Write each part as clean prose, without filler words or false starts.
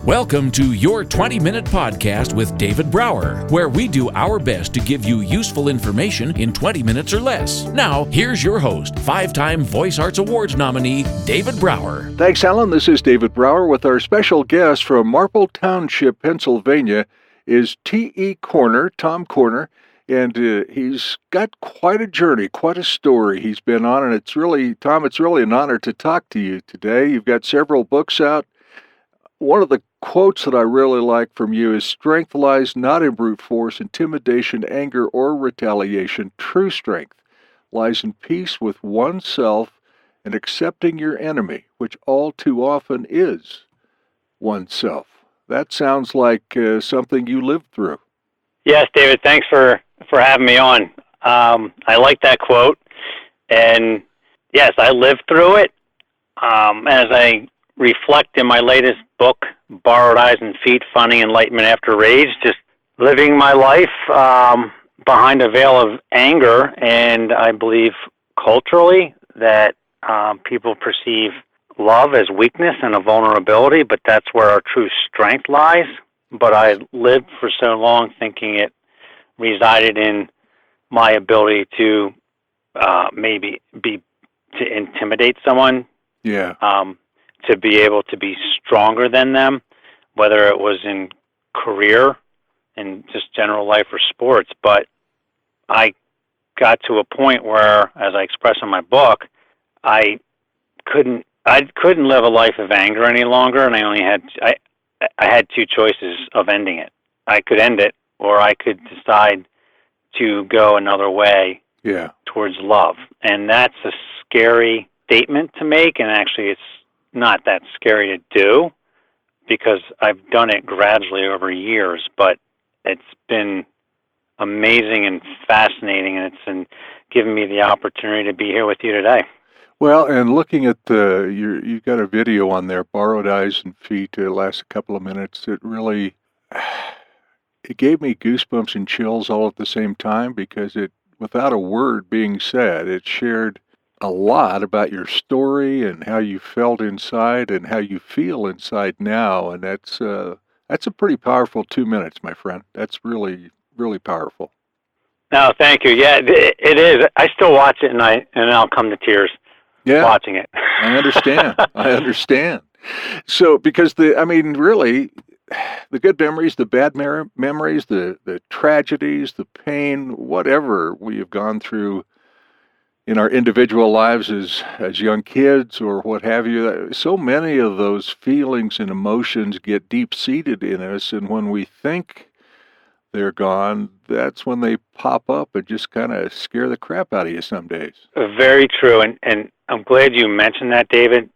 Welcome to your 20-minute podcast with David Brower, where we do our best to give you useful information in 20 minutes or less. Now, here's your host, five-time Voice Arts Awards nominee, David Brower. Thanks, Alan. This is David Brower with our special guest from Marple Township, Pennsylvania, is T.E. Corner, Tom Corner, and he's got quite a journey, quite a story he's been on, and it's really an honor to talk to you today. You've got several books out. One of the quotes that I really like from you is, "Strength lies not in brute force, intimidation, anger, or retaliation. True strength lies in peace with oneself and accepting your enemy, which all too often is oneself." That sounds like something you lived through. Yes, David, thanks for having me on. I like that quote, and yes, I lived through it. As I reflect in my latest book, Borrowed Eyes and Feet, Finding Enlightenment After Rage, just living my life behind a veil of anger, and I believe culturally that people perceive love as weakness and a vulnerability, but that's where our true strength lies. But I lived for so long thinking it resided in my ability to to intimidate someone. Yeah. To be able to be stronger than them, whether it was in career and just general life or sports. But I got to a point where, as I express in my book, I couldn't live a life of anger any longer, and I had two choices of ending it. I could end it, or I could decide to go another way towards love. And that's a scary statement to make, and actually it's not that scary to do because I've done it gradually over years, but it's been amazing and fascinating, and it's given me the opportunity to be here with you today. Well, and looking at you've got a video on there, Borrowed Eyes and Feet. It lasts a couple of minutes. It gave me goosebumps and chills all at the same time because without a word being said, it shared a lot about your story and how you felt inside and how you feel inside now, and that's a pretty powerful 2 minutes, my friend. That's really, really powerful. No, thank you. Yeah, it is. I still watch it, and I'll come to tears watching it. I understand. So, because really, the good memories, the bad memories, the tragedies, the pain, whatever we have gone through in our individual lives as young kids or what have you, so many of those feelings and emotions get deep-seated in us, and when we think they're gone, that's when they pop up and just kind of scare the crap out of you some days. Very true, and I'm glad you mentioned that, David.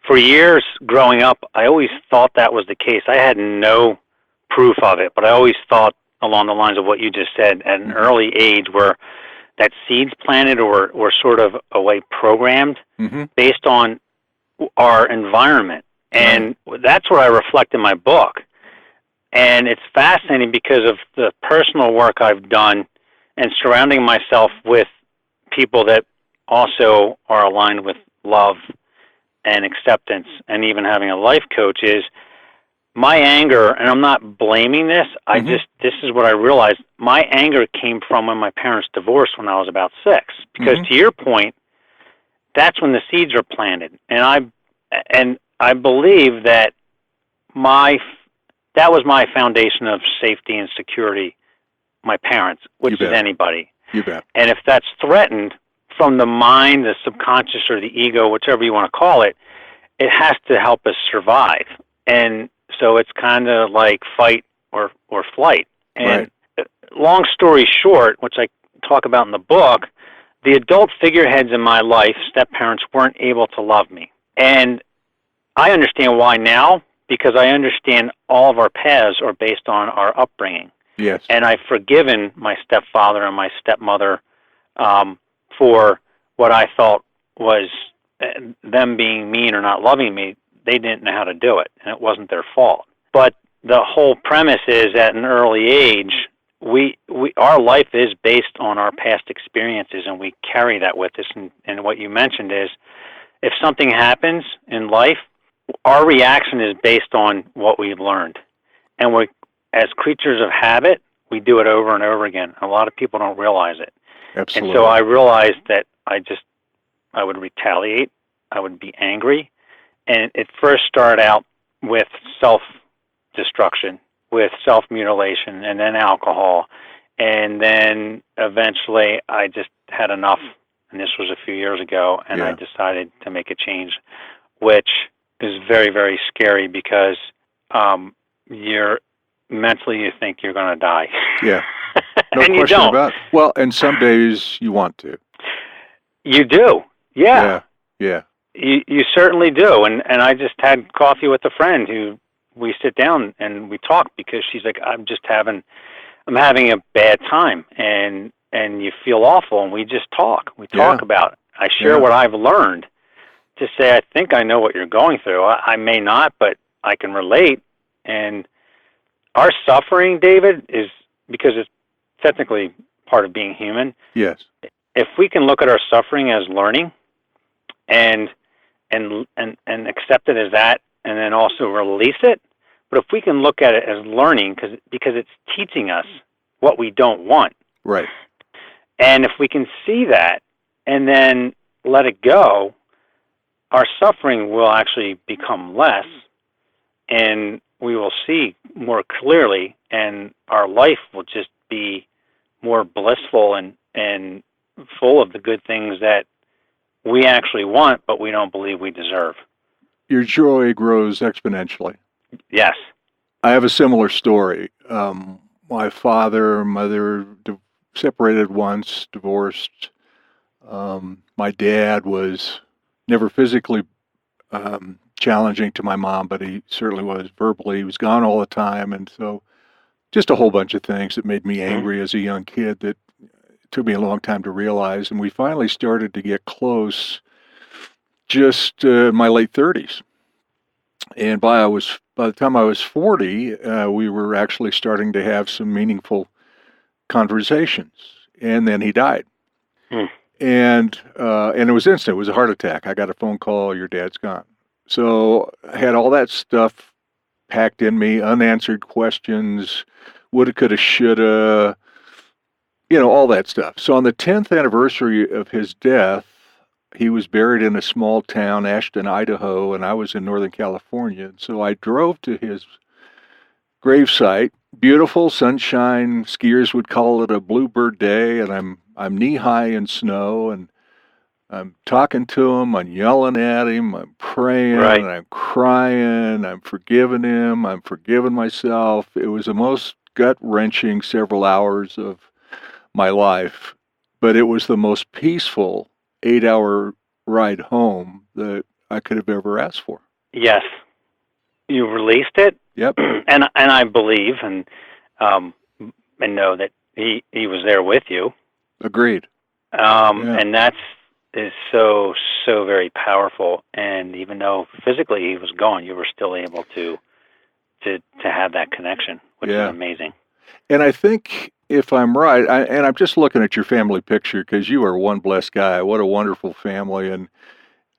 For years growing up, I always thought that was the case. I had no proof of it, but I always thought along the lines of what you just said at an early age where that seeds planted or sort of a way programmed based on our environment. And that's what I reflect in my book. And it's fascinating because of the personal work I've done and surrounding myself with people that also are aligned with love and acceptance, and even having a life coach is my anger, and I'm not blaming this, this is what I realized, my anger came from when my parents divorced when I was about 6. Because to your point, that's when the seeds are planted. And I believe that that was my foundation of safety and security, my parents, which is anybody. You bet. And if that's threatened from the mind, the subconscious, or the ego, whichever you want to call it, it has to help us survive. And so it's kind of like fight or flight. And long story short, which I talk about in the book, the adult figureheads in my life, step-parents, weren't able to love me. And I understand why now, because I understand all of our paths are based on our upbringing. Yes. And I've forgiven my stepfather and my stepmother for what I thought was them being mean or not loving me. They didn't know how to do it, and it wasn't their fault. But the whole premise is at an early age, our life is based on our past experiences, and we carry that with us. And what you mentioned is, if something happens in life, our reaction is based on what we've learned. And we, as creatures of habit, we do it over and over again. A lot of people don't realize it. Absolutely. And so I realized that I would retaliate. I would be angry. And it first started out with self-destruction, with self-mutilation, and then alcohol. And then eventually I just had enough. And this was a few years ago. And I decided to make a change, which is very, very scary because you're mentally you think you're going to die. Yeah. No and question you don't. about it. Well, and some days you want to. You do. Yeah. Yeah. You certainly do. And I just had coffee with a friend who we sit down and we talk because she's like, I'm having a bad time and you feel awful, and we just talk. We talk about it. I share what I've learned to say, I think I know what you're going through. I may not, but I can relate. And our suffering, David, is because it's technically part of being human. Yes. If we can look at our suffering as learning and accept it as that, and then also release it, but if we can look at it as learning because it's teaching us what we don't want. Right. And if we can see that and then let it go, our suffering will actually become less, and we will see more clearly, and our life will just be more blissful and full of the good things that we actually want, but we don't believe we deserve. Your joy grows exponentially. Yes. I have a similar story. My father and mother separated once, divorced. My dad was never physically challenging to my mom, but he certainly was verbally. He was gone all the time, and so just a whole bunch of things that made me angry as a young kid that took me a long time to realize. And we finally started to get close just in my late 30s. And by the time I was 40, we were actually starting to have some meaningful conversations. And then he died. And it was instant. It was a heart attack. I got a phone call, your dad's gone. So I had all that stuff packed in me, unanswered questions, woulda, coulda, shoulda, all that stuff. So on the 10th anniversary of his death, he was buried in a small town, Ashton, Idaho, and I was in Northern California. So I drove to his gravesite. Beautiful sunshine. Skiers would call it a bluebird day, and I'm knee-high in snow, and I'm talking to him, I'm yelling at him, I'm praying, and I'm crying, I'm forgiving him, I'm forgiving myself. It was the most gut-wrenching several hours of my life, but it was the most peaceful 8-hour ride home that I could have ever asked for. Yes. You released it? Yep. And I believe and know that he was there with you. Agreed. And that is so very powerful. And even though physically he was gone, you were still able to have that connection, which is amazing. And I think, if I'm right, and I'm just looking at your family picture because you are one blessed guy. What a wonderful family. And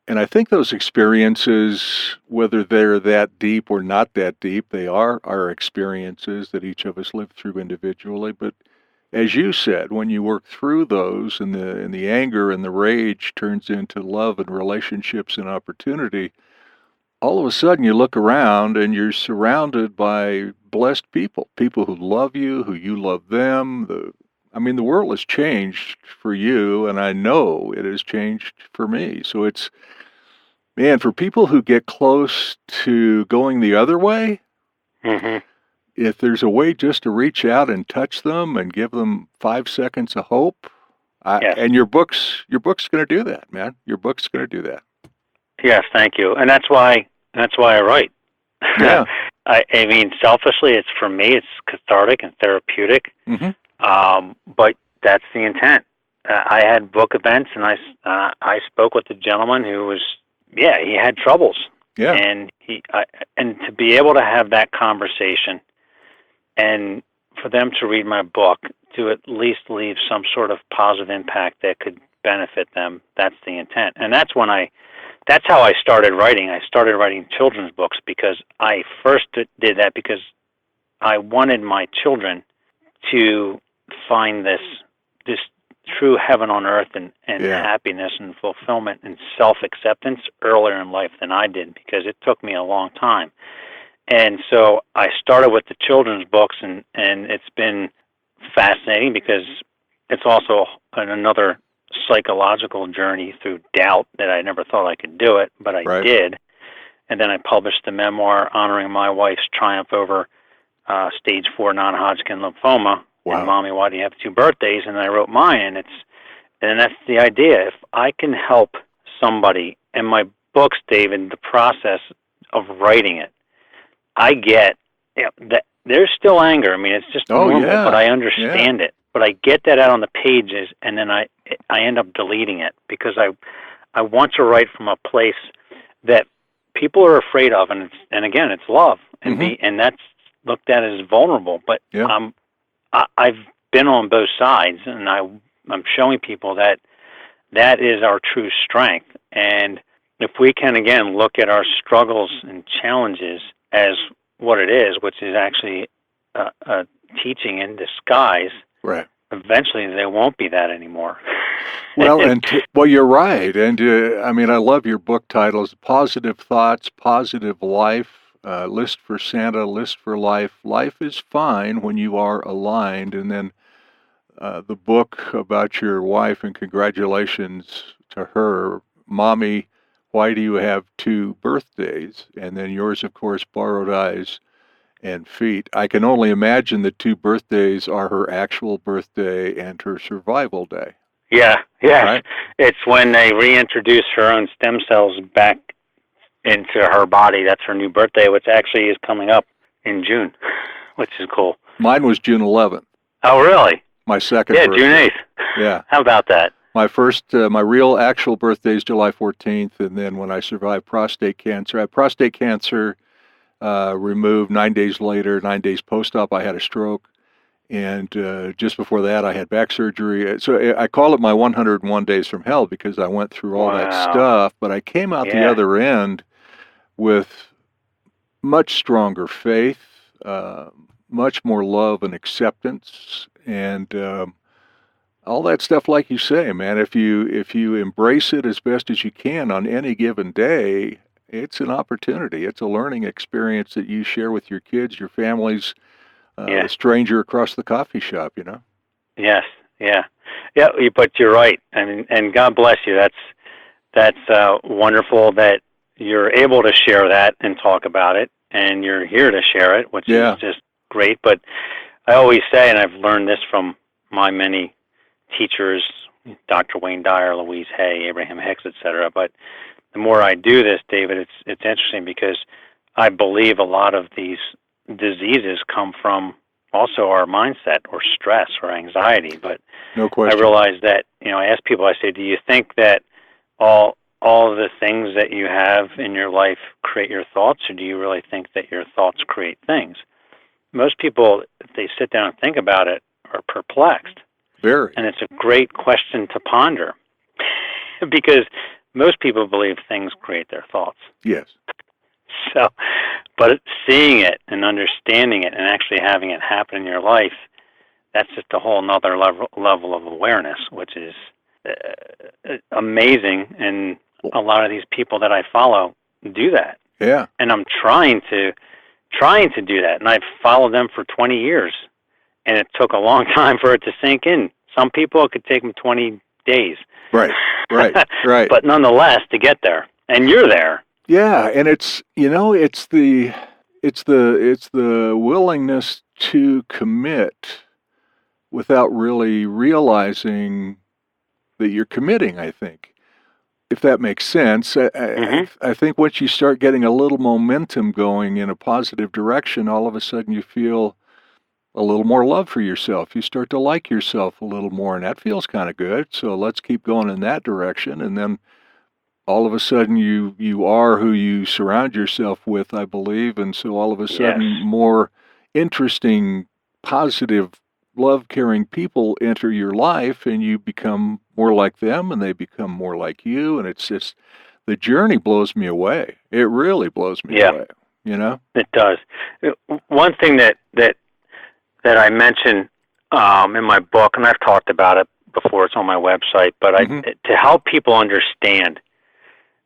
I think those experiences, whether they're that deep or not that deep, they are our experiences that each of us live through individually. But as you said, when you work through those and the anger and the rage turns into love and relationships and opportunity, all of a sudden you look around and you're surrounded by blessed people who love you, who you love them. The world has changed for you, and I know it has changed for me. So it's, man, for people who get close to going the other way, if there's a way just to reach out and touch them and give them 5 seconds of hope, and your book's going to do that, man. Your book's going to do that. Yes, thank you. And that's why I write. Yeah. I mean, selfishly, it's for me, it's cathartic and therapeutic. But that's the intent. I had book events, and I spoke with a gentleman who was, he had troubles. Yeah. And and to be able to have that conversation, and for them to read my book, to at least leave some sort of positive impact that could benefit them, that's the intent. And that's when I that's how I started writing. I started writing children's books because I first did that because I wanted my children to find this true heaven on earth and happiness and fulfillment and self-acceptance earlier in life than I did, because it took me a long time. And so I started with the children's books, and it's been fascinating because it's also another psychological journey through doubt that I never thought I could do it, but I did. And then I published the memoir honoring my wife's triumph over stage 4 non-Hodgkin lymphoma. Wow. And Mommy, Why Do You Have Two Birthdays? And I wrote mine, and that's the idea. If I can help somebody, and my books, David, the process of writing it, I get that there's still anger. I mean, it's just normal, but I understand it. But I get that out on the pages, and then I end up deleting it because I want to write from a place that people are afraid of, and again, it's love, and and that's looked at as vulnerable. But I've been on both sides, and I'm showing people that is our true strength. And if we can, again, look at our struggles and challenges as what it is, which is actually a teaching in disguise, right? Eventually, they won't be that anymore. Well, you're right. And I mean, I love your book titles: Positive Thoughts, Positive Life, List for Santa, List for Life. Life is fine when you are aligned. And then the book about your wife, and congratulations to her. Mommy, Why Do You Have Two Birthdays? And then yours, of course, Borrowed Eyes and Feet. I can only imagine the 2 birthdays are her actual birthday and her survival day. Yeah. Right? It's when they reintroduce her own stem cells back into her body. That's her new birthday, which actually is coming up in June, which is cool. Mine was June 11th. Oh, really? My second birthday. June 8th. Yeah. How about that? My first, my real actual birthday is July 14th, and then when I survived prostate cancer, I had prostate cancer removed 9 days later. 9 days post-op, I had a stroke, and just before that, I had back surgery. So I call it my 101 days from hell because I went through all that stuff, but I came out the other end with much stronger faith, much more love and acceptance, and all that stuff, like you say, man. If you embrace it as best as you can on any given day, it's an opportunity. It's a learning experience that you share with your kids, your families, a stranger across the coffee shop. You know. Yes. Yeah. But you're right. I mean, and God bless you. That's wonderful that you're able to share that and talk about it, and you're here to share it, which is just great. But I always say, and I've learned this from my many teachers, Dr. Wayne Dyer, Louise Hay, Abraham Hicks, etc. But the more I do this, David, it's interesting because I believe a lot of these diseases come from also our mindset or stress or anxiety. But no question. I realize that, I ask people, I say, do you think that all of the things that you have in your life create your thoughts, or do you really think that your thoughts create things? Most people, if they sit down and think about it, are perplexed. Very. And it's a great question to ponder because most people believe things create their thoughts. Yes. So, but seeing it and understanding it and actually having it happen in your life, that's just a whole nother level of awareness, which is amazing. And a lot of these people that I follow do that. Yeah. And I'm trying to do that. And I've followed them for 20 years. And it took a long time for it to sink in. Some people, it could take them 20 days. Right. But nonetheless, to get there, and you're there. Yeah, and it's the willingness to commit without really realizing that you're committing, I think, if that makes sense. I think once you start getting a little momentum going in a positive direction, all of a sudden you feel a little more love for yourself. You start to like yourself a little more, and that feels kind of good. So let's keep going in that direction. And then all of a sudden you are who you surround yourself with, I believe. And so all of a sudden more interesting, positive, love-caring people enter your life, and you become more like them, and they become more like you. And it's just the journey blows me away. It really blows me away. You know, it does. One thing that I mentioned in my book, and I've talked about it before, it's on my website, but to help people understand,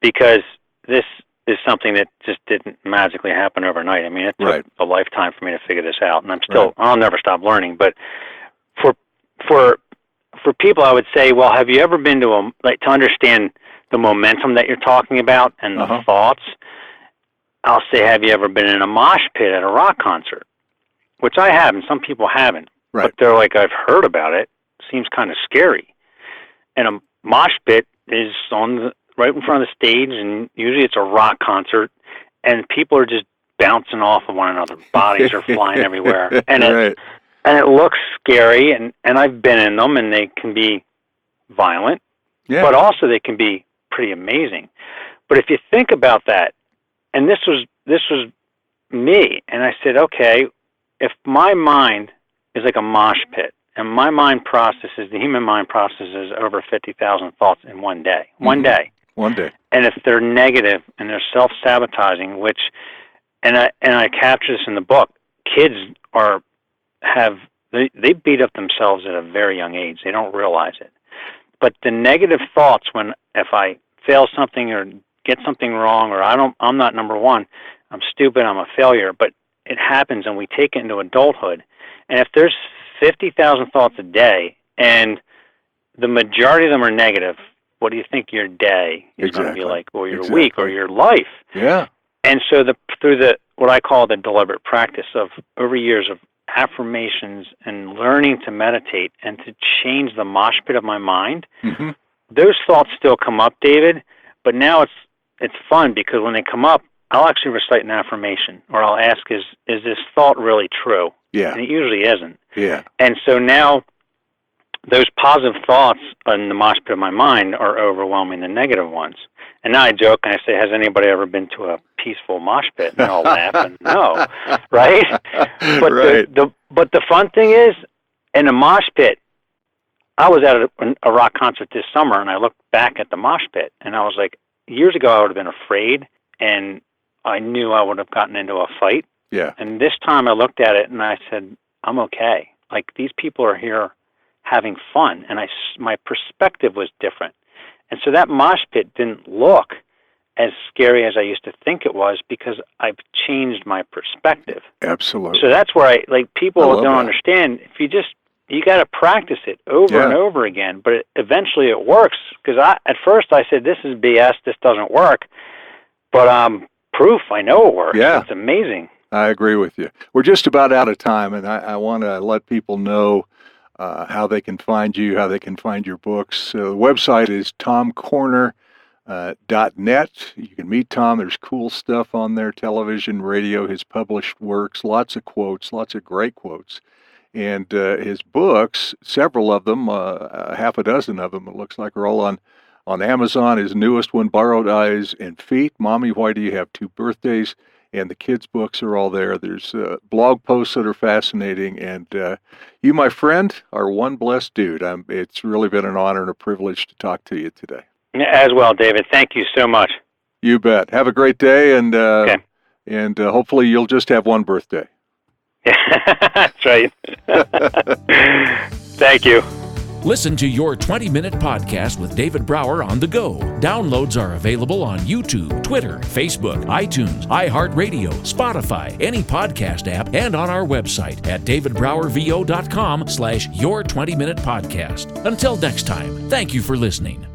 because this is something that just didn't magically happen overnight. I mean, it took a lifetime for me to figure this out, and I'll never stop learning. But for people, I would say, well, have you ever been to to understand the momentum that you're talking about and the thoughts? I'll say, have you ever been in a mosh pit at a rock concert? Which I haven't. Some people haven't. Right. But they're like, I've heard about it. Seems kind of scary. And a mosh pit is right in front of the stage, and usually it's a rock concert, and people are just bouncing off of one another. Bodies are flying everywhere. And it looks scary, and I've been in them, and they can be violent, but also they can be pretty amazing. But if you think about that, and this was me, and I said, okay, if my mind is like a mosh pit, and my mind processes, the human mind processes over 50,000 thoughts in one day. One day. And if they're negative and they're self-sabotaging, and I capture this in the book, kids they beat up themselves at a very young age. They don't realize it. But the negative thoughts, if I fail something or get something wrong, or I'm not number one, I'm stupid, I'm a failure, but it happens, and we take it into adulthood. And if there's 50,000 thoughts a day, and the majority of them are negative, what do you think your day is going to be like, or your week, or your life? Yeah. And so through what I call the deliberate practice of over years of affirmations and learning to meditate and to change the mosh pit of my mind, those thoughts still come up, David, but now it's fun, because when they come up, I'll actually recite an affirmation, or I'll ask, is this thought really true? Yeah. And it usually isn't. Yeah. And so now those positive thoughts in the mosh pit of my mind are overwhelming the negative ones. And now I joke and I say, has anybody ever been to a peaceful mosh pit? And they'll laugh and no, right? But but the fun thing is, in a mosh pit, I was at a rock concert this summer, and I looked back at the mosh pit, and I was like, years ago I would have been afraid, and I knew I would have gotten into a fight. Yeah. And this time I looked at it and I said, I'm okay. Like, these people are here having fun, and my perspective was different. And so that mosh pit didn't look as scary as I used to think it was, because I've changed my perspective. Absolutely. So that's where people don't understand. If you got to practice it over and over again, but eventually it works. Because at first I said, this is BS, this doesn't work. But proof, I know it works. Yeah. It's amazing. I agree with you. We're just about out of time, and I want to let people know how they can find you, how they can find your books. The website is tomcorner.net. You can meet Tom. There's cool stuff on there, television, radio, his published works, lots of quotes, lots of great quotes. And his books, several of them, half a dozen of them, it looks like, are all on Amazon. His newest one, Borrowed Eyes and Feet, Mommy, Why Do You Have Two Birthdays? And the kids' books are all there. There's blog posts that are fascinating. And you, my friend, are one blessed dude. It's really been an honor and a privilege to talk to you today. As well, David. Thank you so much. You bet. Have a great day, and hopefully you'll just have one birthday. That's right. Thank you. Listen to Your 20-Minute Podcast with David Brower on the go. Downloads are available on YouTube, Twitter, Facebook, iTunes, iHeartRadio, Spotify, any podcast app, and on our website at davidbrowervo.com/Your 20-Minute Podcast. Until next time, thank you for listening.